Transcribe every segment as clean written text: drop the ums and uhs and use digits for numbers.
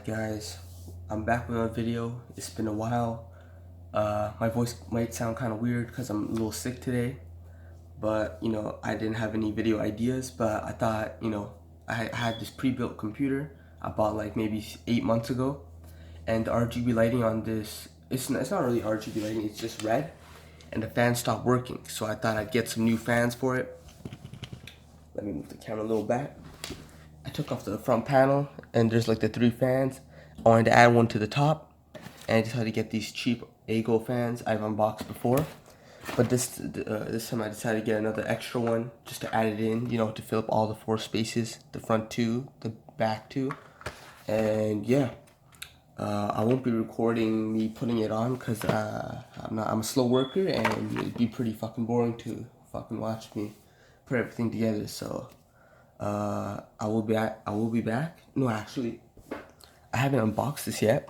Alright guys, I'm back with another video. It's been a while. My voice might sound kind of weird because I'm a little sick today, but I didn't have any video ideas, but I thought, I had this pre-built computer I bought like maybe 8 months ago, and the RGB lighting on this, it's not really RGB lighting, it's just red, and the fan stopped working, so I thought I'd get some new fans for it. Let me move the camera a little back. I took off the front panel and there's like the 3 fans. I wanted to add one to the top, and I decided to get these cheap Aigo fans I've unboxed before. But this time I decided to get another extra one just to add it in, to fill up all the 4 spaces, the front 2, the back 2. And yeah, I won't be recording me putting it on because I'm a slow worker and it'd be pretty fucking boring to fucking watch me put everything together. So I will be back. No, actually, I haven't unboxed this yet.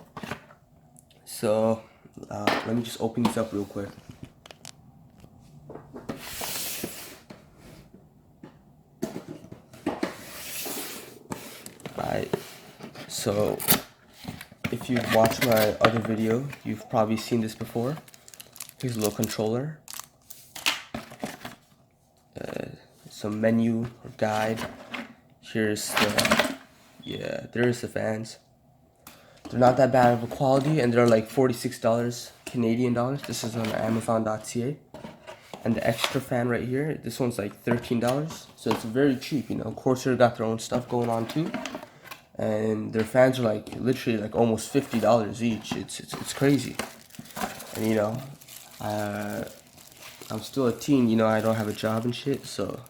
So let me just open these up real quick. Alright, so if you've watched my other video, you've probably seen this before. Here's a little controller, some menu or guide. Here's there's the fans. They're not that bad of a quality, and they're like $46 Canadian dollars. This is on Amazon.ca. And the extra fan right here, this one's like $13, so it's very cheap. Corsair got their own stuff going on too, and their fans are like literally like almost $50 each. It's crazy. And I'm still a teen. I don't have a job and shit, so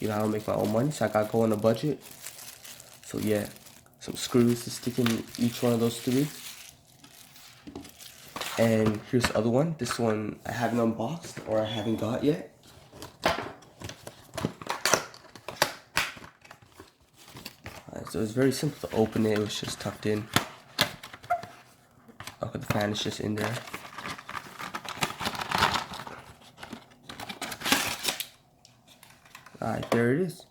I don't make my own money, so I gotta go on a budget. So yeah, some screws to stick in each one of those 3. And here's the other one. This one I haven't unboxed, or I haven't got yet. So it's very simple to open it. It was just tucked in. Okay, the fan is just in there. Alright, there it is.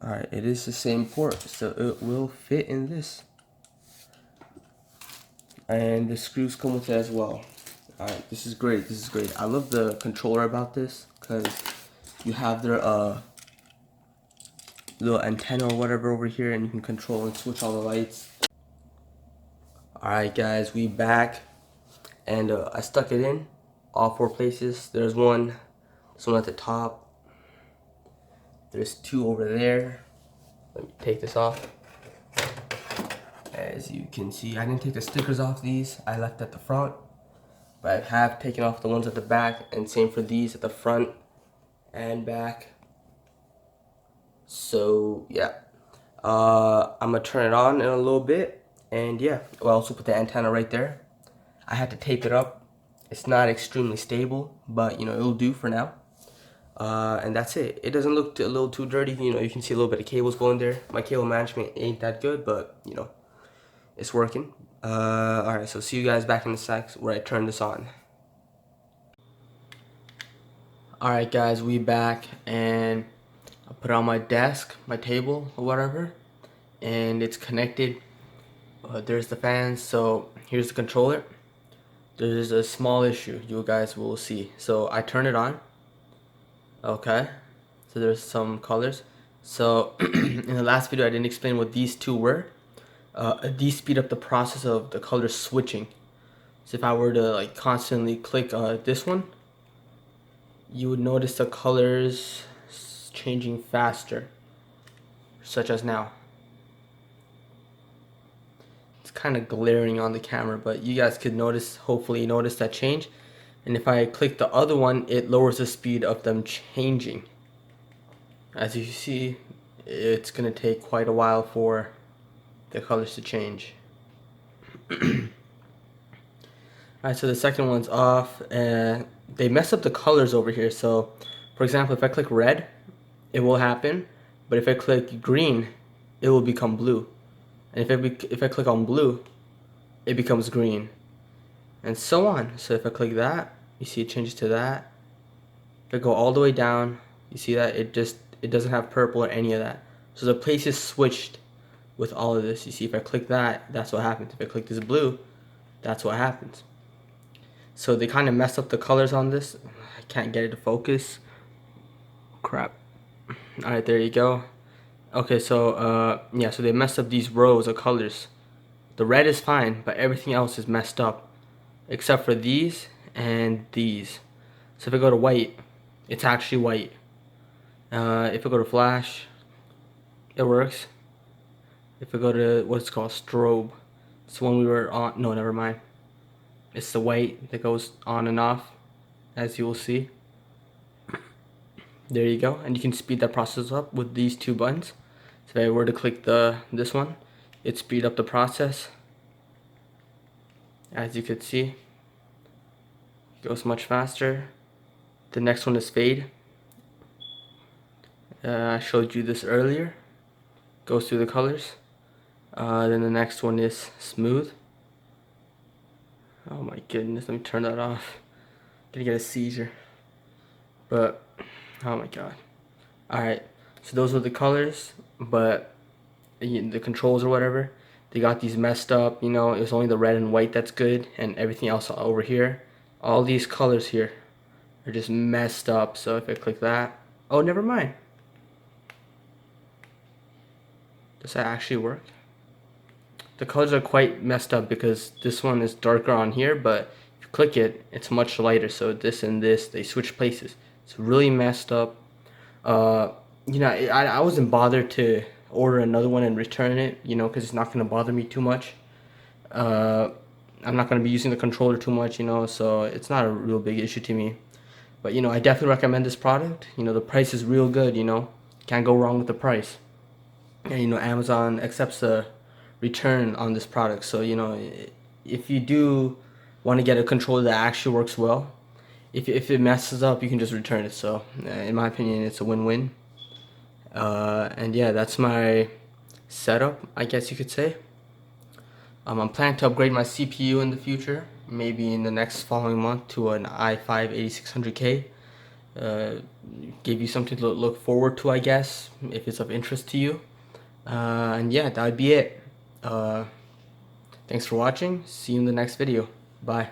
Alright, it is the same port, so it will fit in this. And the screws come with it as well. Alright, this is great. This is great. I love the controller about this because you have their little antenna or whatever over here, and you can control and switch all the lights. Alright guys, we back, and I stuck it in all 4 places. There's one at the top. There's 2 over there. Let me take this off. As you can see, I didn't take the stickers off these. I left at the front, but I have taken off the ones at the back, and same for these at the front and back. So yeah, I'm gonna turn it on in a little bit, and yeah, I'll also put the antenna right there. I had to tape it up. It's not extremely stable, but it'll do for now. And that's it. It doesn't look a little too dirty. You can see a little bit of cables going there. My cable management ain't that good, but it's working. Alright, so see you guys back in a sec where I turn this on. Alright guys, we back, and I put it on my desk, my table or whatever, and it's connected. There's the fans. So here's the controller. There's a small issue you guys will see. So I turn it on. Okay, so there's some colors. So in the last video I didn't explain what these 2 were. These speed up the process of the color switching. So if I were to like constantly click this one, you would notice the colors changing faster, such as now. It's kind of glaring on the camera, but you guys could hopefully notice that change. And if I click the other one, it lowers the speed of them changing. As you see, it's gonna take quite a while for the colors to change. Alright, so the second one's off, and they mess up the colors over here. So for example, if I click red, it will happen, but if I click green, it will become blue. And if I click on blue, it becomes green, and so on. So if I click that, you see it changes to that. If I go all the way down, you see that it doesn't have purple or any of that. So the place is switched with all of this. You see, if I click that, that's what happens. If I click this blue, that's what happens. So they kind of messed up the colors on this. I can't get it to focus. Crap. Alright, there you go. Okay, so yeah, so they messed up these rows of colors. The red is fine, but everything else is messed up except for these and these. So if I go to white, it's actually white. If I go to flash, it works. If I go to what's called strobe, it's the one we were on. No, never mind. It's the white that goes on and off, as you will see. There you go, and you can speed that process up with these two buttons. So if I were to click this one, it speed up the process. As you could see, it goes much faster. The next one is fade. I showed you this earlier. Goes through the colors. Then the next one is smooth. Oh my goodness, let me turn that off. Gonna get a seizure. But oh my god. Alright, so those are the colors, but the controls or whatever, they got these messed up. You know, it was only the red and white that's good, and everything else over here, all these colors here are just messed up. So if I click that, oh, never mind. Does that actually work? The colors are quite messed up because this one is darker on here, but if you click it, it's much lighter. So this and this, they switch places. It's really messed up. You know, I wasn't bothered to order another one and return it, you know, because it's not going to bother me too much. I'm not going to be using the controller too much, you know, so it's not a real big issue to me. But, you know, I definitely recommend this product. You know, the price is real good, you know. Can't go wrong with the price. And, you know, Amazon accepts a return on this product. So, you know, if you do want to get a controller that actually works well, if it messes up, you can just return it. So, in my opinion, it's a win-win. And yeah, that's my setup, I guess you could say. I'm planning to upgrade my CPU in the future, maybe in the next following month to an i5 8600K. Give you something to look forward to, I guess, if it's of interest to you. And yeah, that would be it. Thanks for watching. See you in the next video. Bye.